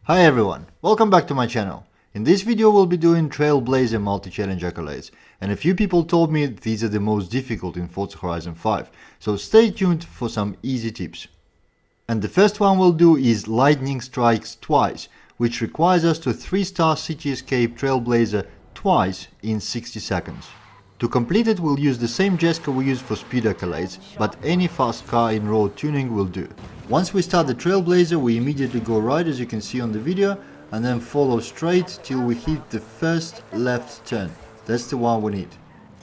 Hi everyone, welcome back to my channel. In this video we'll be doing Trailblazer Multi-Challenge Accolades, and a few people told me these are the most difficult in Forza Horizon 5, so stay tuned for some easy tips. And the first one we'll do is Lightning Strikes Twice, which requires us to 3-star City Escape Trailblazer twice in 60 seconds. To complete it we'll use the same Jessica we used for Speed Accolades, but any fast car in road tuning will do. Once we start the Trailblazer we immediately go right, as you can see on the video, and then follow straight till we hit the first left turn. That's the one we need.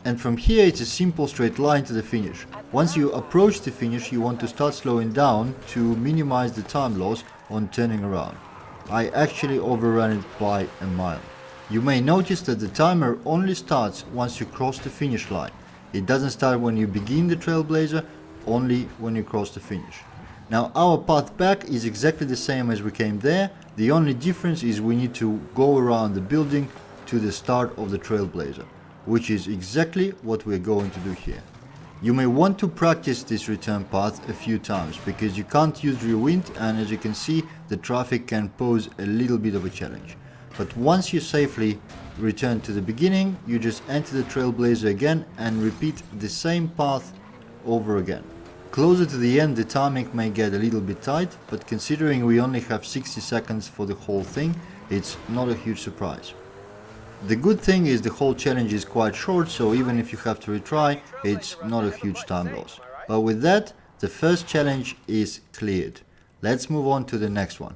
And from here it's a simple straight line to the finish. Once you approach the finish you want to start slowing down to minimize the time loss on turning around. I actually overran it by a mile. You may notice that the timer only starts once you cross the finish line. It doesn't start when you begin the Trailblazer, only when you cross the finish. Now our path back is exactly the same as we came there. The only difference is we need to go around the building to the start of the Trailblazer, which is exactly what we're going to do here. You may want to practice this return path a few times because you can't use rewind, and as you can see the traffic can pose a little bit of a challenge. But once you safely return to the beginning, you just enter the Trailblazer again and repeat the same path over again. Closer to the end the timing may get a little bit tight, but considering we only have 60 seconds for the whole thing, it's not a huge surprise. The good thing is the whole challenge is quite short, so even if you have to retry, it's not a huge time loss. But with that, the first challenge is cleared. Let's move on to the next one.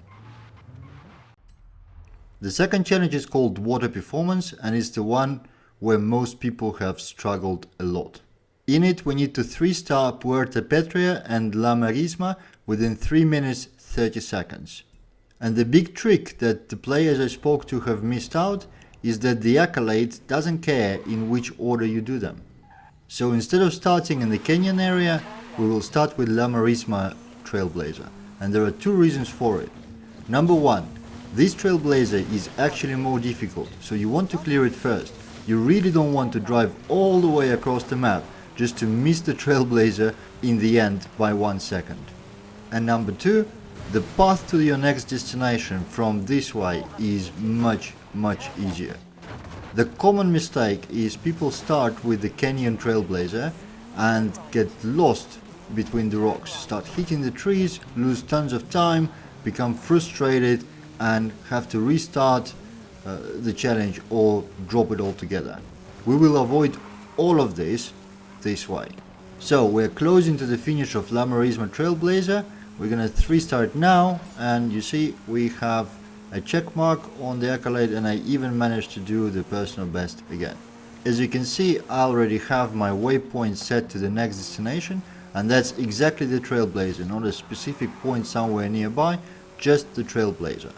The second challenge is called Water Performance, and is the one where most people have struggled a lot. In it we need to 3-star Puerto Petria and La Marisma within 3 minutes 30 seconds. And the big trick that the players I spoke to have missed out is that the accolade doesn't care in which order you do them. So instead of starting in the canyon area, we will start with La Marisma Trailblazer, and there are two reasons for it. Number one, this Trailblazer is actually more difficult, so you want to clear it first. You really don't want to drive all the way across the map just to miss the Trailblazer in the end by 1 second. And number two, the path to your next destination from this way is much easier. The common mistake is people start with the canyon Trailblazer and get lost between the rocks, start hitting the trees, lose tons of time, become frustrated and have to restart the challenge or drop it altogether. We will avoid all of this way. So we're closing to the finish of La Marisma Trailblazer. We're gonna 3-star it now, and you see we have a check mark on the accolade, and I even managed to do the personal best again. As you can see, I already have my waypoint set to the next destination, and that's exactly the Trailblazer, not a specific point somewhere nearby, just the Trailblazer.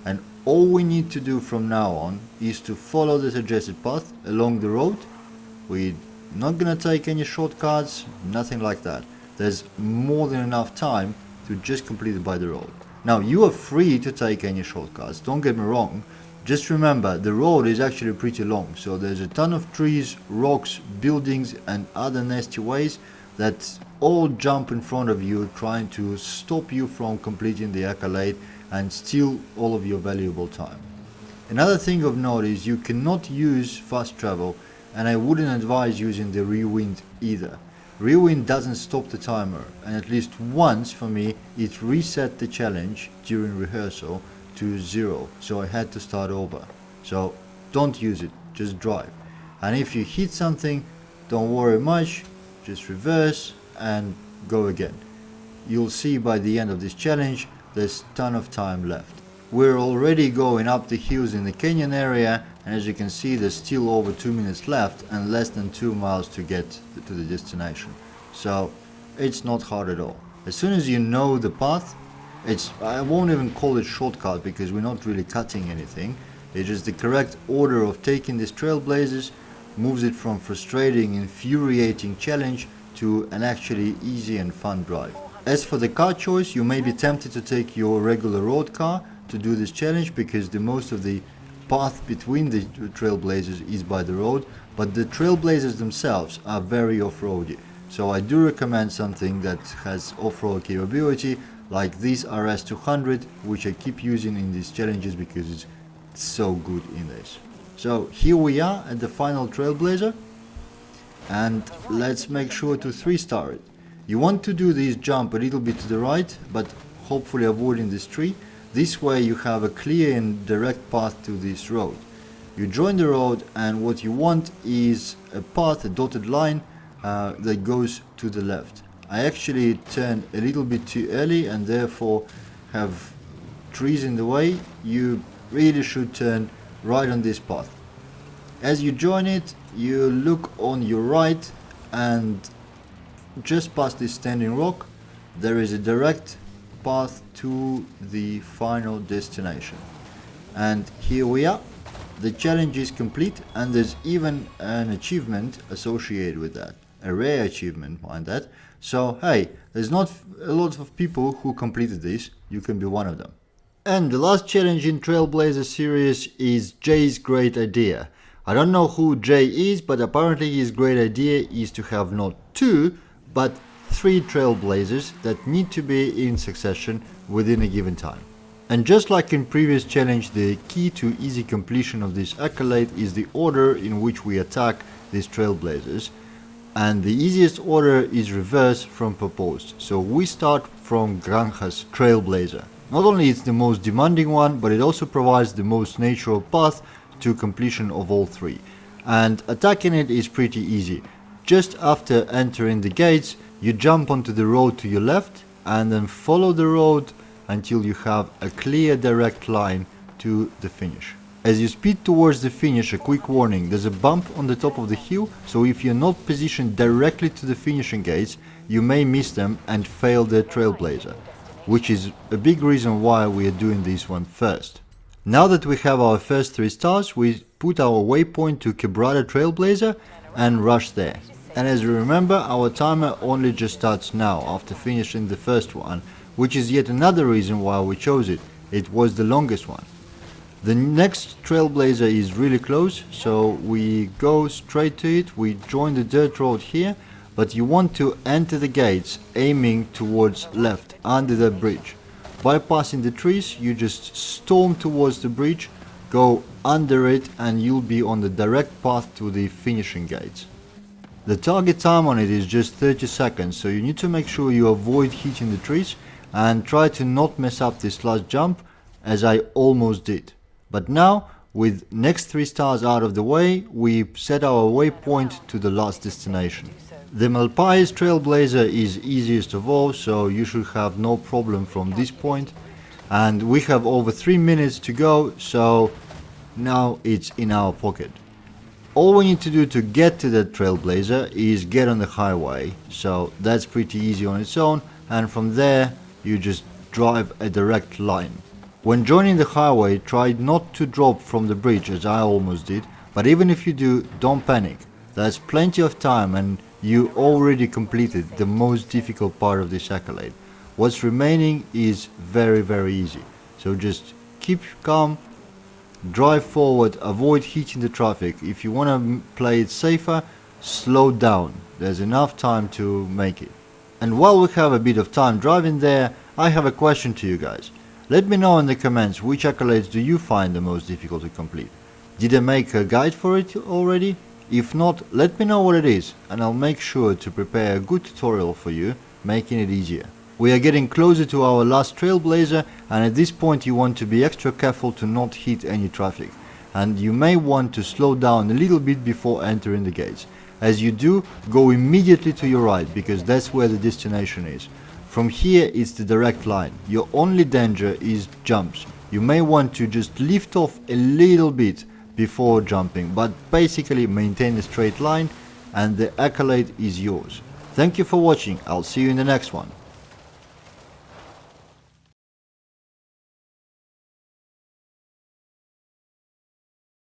And all we need to do from now on is to follow the suggested path along the road. We're not gonna take any shortcuts, nothing like that. There's more than enough time to just complete it by the road. Now you are free to take any shortcuts, don't get me wrong. Just remember the road is actually pretty long, so there's a ton of trees, rocks, buildings and other nasty ways that all jump in front of you trying to stop you from completing the accolade and steal all of your valuable time. Another thing of note is you cannot use fast travel, and I wouldn't advise using the rewind either. Rewind doesn't stop the timer, and at least once for me it reset the challenge during rehearsal to 0, so I had to start over. So don't use it, just drive. And if you hit something, don't worry much, just reverse and go again. You'll see by the end of this challenge there's a ton of time left. We're already going up the hills in the canyon area, and as you can see there's still over 2 minutes left and less than 2 miles to get to the destination. So it's not hard at all. As soon as you know the path, I won't even call it shortcut because we're not really cutting anything. It's just the correct order of taking these Trailblazers moves it from frustrating, infuriating challenge to an actually easy and fun drive. As for the car choice, you may be tempted to take your regular road car to do this challenge because the most of the path between the Trailblazers is by the road, but the Trailblazers themselves are very off-roady. So I do recommend something that has off-road capability, like this RS200, which I keep using in these challenges because it's so good in this. So here we are at the final Trailblazer, and let's make sure to 3-star it. You want to do this jump a little bit to the right, but hopefully avoiding this tree. This way you have a clear and direct path to this road. You join the road, and what you want is a path, a dotted line that goes to the left. I actually turned a little bit too early and therefore have trees in the way. You really should turn right on this path. As you join it, you look on your right, and just past this standing rock there is a direct path to the final destination. And here we are. The challenge is complete, and there's even an achievement associated with that, a rare achievement, mind that. So hey, there's not a lot of people who completed this. You can be one of them. And the last challenge in Trailblazer series is Jay's great idea. I don't know who Jay is, but apparently his great idea is to have not 2 but 3 Trailblazers that need to be in succession within a given time. And just like in previous challenge, the key to easy completion of this accolade is the order in which we attack these Trailblazers, and the easiest order is reverse from proposed. So we start from Granja's Trailblazer. Not only it's the most demanding one, but it also provides the most natural path to completion of all 3. And attacking it is pretty easy. Just after entering the gates, you jump onto the road to your left and then follow the road until you have a clear direct line to the finish. As you speed towards the finish, a quick warning, there's a bump on the top of the hill, so if you're not positioned directly to the finishing gates, you may miss them and fail the Trailblazer, which is a big reason why we are doing this one first. Now that we have our first 3 stars, we put our waypoint to Quebrada Trailblazer and rush there. And as you remember, our timer only just starts now after finishing the first one, which is yet another reason why we chose it. It was the longest one. The next Trailblazer is really close, so we go straight to it. We join the dirt road here, but you want to enter the gates aiming towards left under the bridge. Bypassing the trees, you just storm towards the bridge, go under it, and you'll be on the direct path to the finishing gates. The target time on it is just 30 seconds, so you need to make sure you avoid hitting the trees and try to not mess up this last jump, as I almost did. But now, with next 3 stars out of the way, we set our waypoint to the last destination. The Malpais Trailblazer is easiest of all, so you should have no problem from this point. And we have over 3 minutes to go, so now it's in our pocket. All we need to do to get to that Trailblazer is get on the highway, so that's pretty easy on its own, and from there you just drive a direct line. When joining the highway, try not to drop from the bridge as I almost did, but even if you do, don't panic. There's plenty of time and you already completed the most difficult part of this accolade. What's remaining is very easy, so just keep calm, drive forward, avoid hitting the traffic. If you want to play it safer, slow down. There's enough time to make it. And while we have a bit of time driving there, I have a question to you guys. Let me know in the comments which accolades do you find the most difficult to complete. Did I make a guide for it already? If not, let me know what it is and I'll make sure to prepare a good tutorial for you, making it easier. We are getting closer to our last Trailblazer, and at this point you want to be extra careful to not hit any traffic, and you may want to slow down a little bit before entering the gates. As you do, go immediately to your right, because that's where the destination is. From here it's the direct line. Your only danger is jumps. You may want to just lift off a little bit before jumping, but basically maintain a straight line and the accolade is yours. Thank you for watching. I'll see you in the next one.